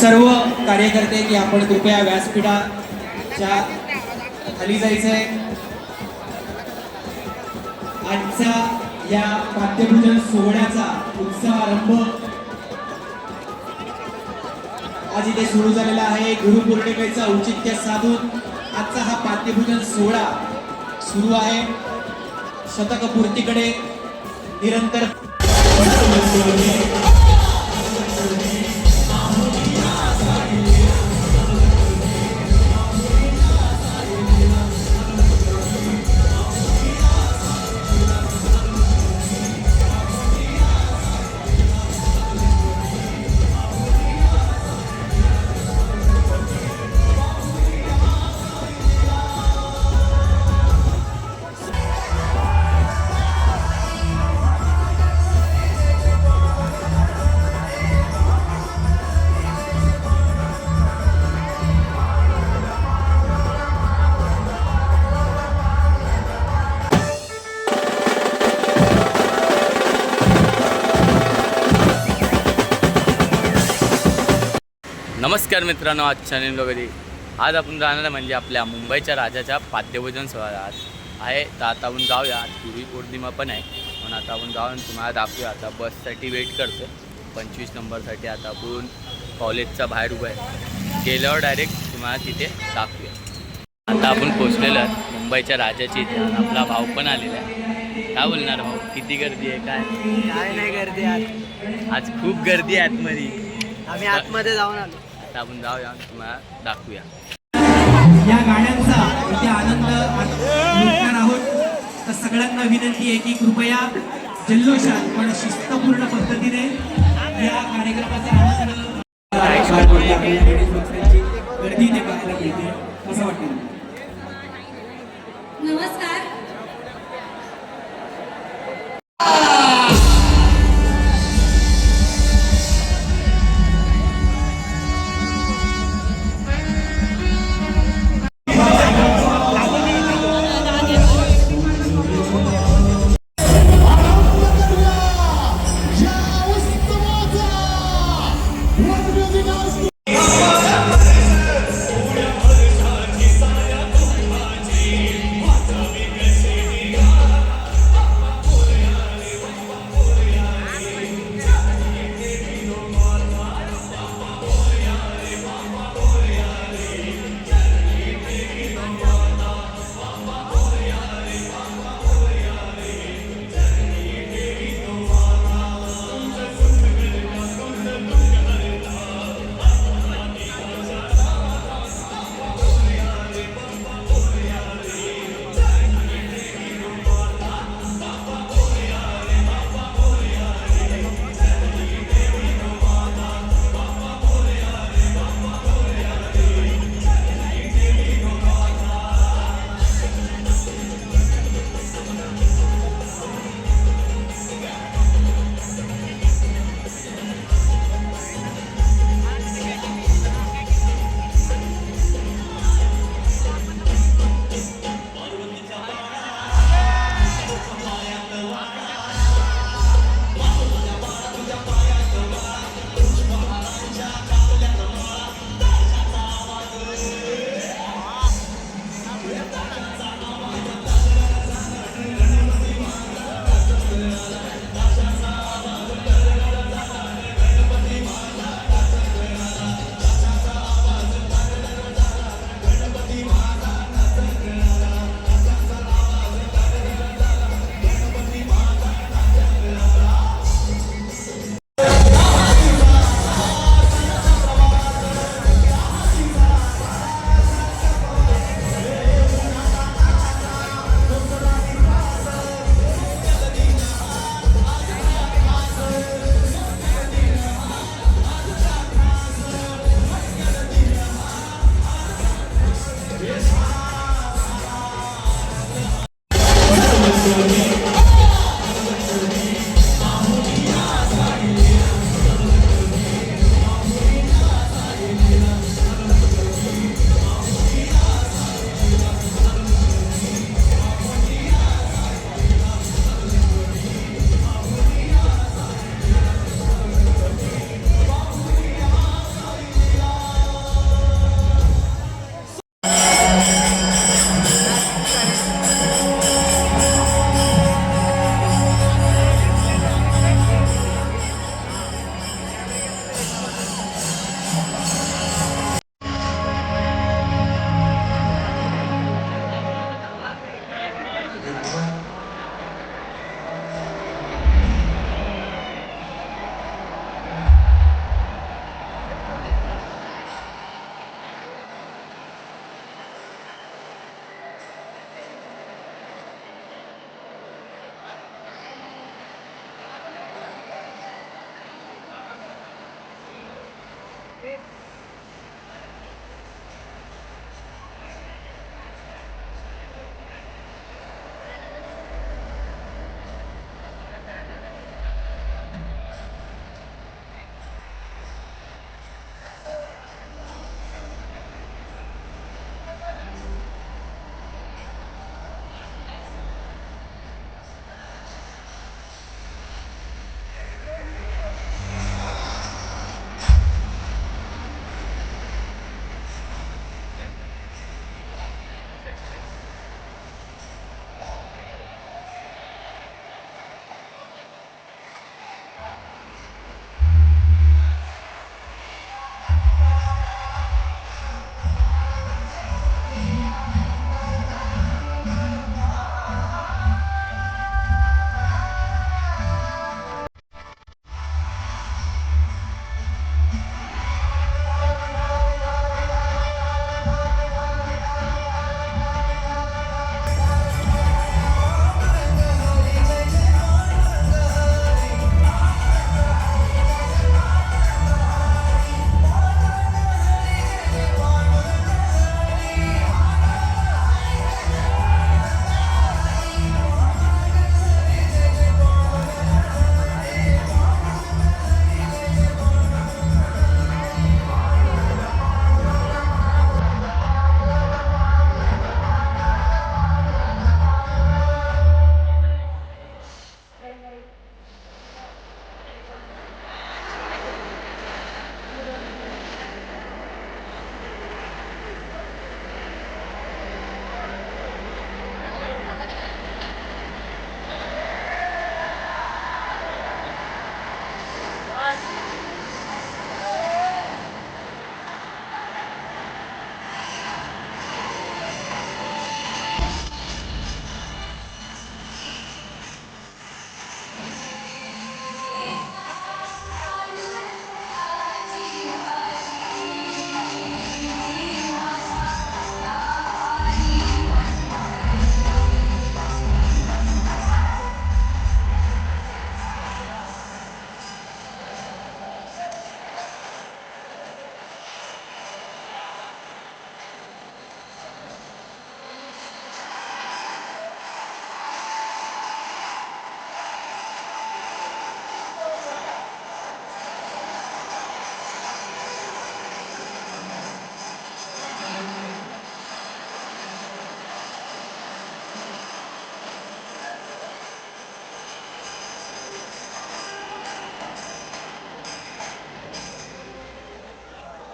सर्व कार्यकर्ते की आपण कृपया व्यासपीठाच्या खाली जायचंय। आजचा या पाद्यपूजन सोहळ्याचा उत्सवारंभ आज इथे सुरू झालेला आहे। गुरुपौर्णिमेचा औचित्य साधून आजचा हा पाद्यपूजन सोहळा सुरू आहे। शतकपूर्तीकडे निरंतर नमस्कार मित्रांनो, आज चॅनल वगैरे आज आपण जाणार म्हणजे आपल्या मुंबईच्या राजाच्या पाद्यपूजन सोहळ्यात आहे। तर आता आपण जाऊया। गुरुपौर्णिमा पण आहे पण आता आपण जाऊन तुम्हाला दाखवूया। आता बससाठी वेट करतो 25 नंबरसाठी। आता आपण कॉलेजचा बाहेर उभं आहे, गेल्यावर डायरेक्ट तुम्हाला तिथे दाखवूया। आता आपण पोचलेलो आहे मुंबईच्या राजाची इथे आणि आपला भाऊ पण आलेला आहे। काय बोलणार भाऊ, किती गर्दी आहे? काय नाही गर्दी आज खूप गर्दी आहे आतमध्ये। आम्ही आतमध्ये जाऊन आलो। आता आपण जाऊया, तुम्हाला दाखवूया। या गाण्यांचा इथे आनंद लुटणार आहोत। तर सगळ्यांना विनंती आहे की कृपया जल्लोषात पण शिस्तपूर्ण पद्धतीने या कार्यक्रमाचा आनंद गर्दी ते बघायला मिळते। असं वाटतं। नमस्कार।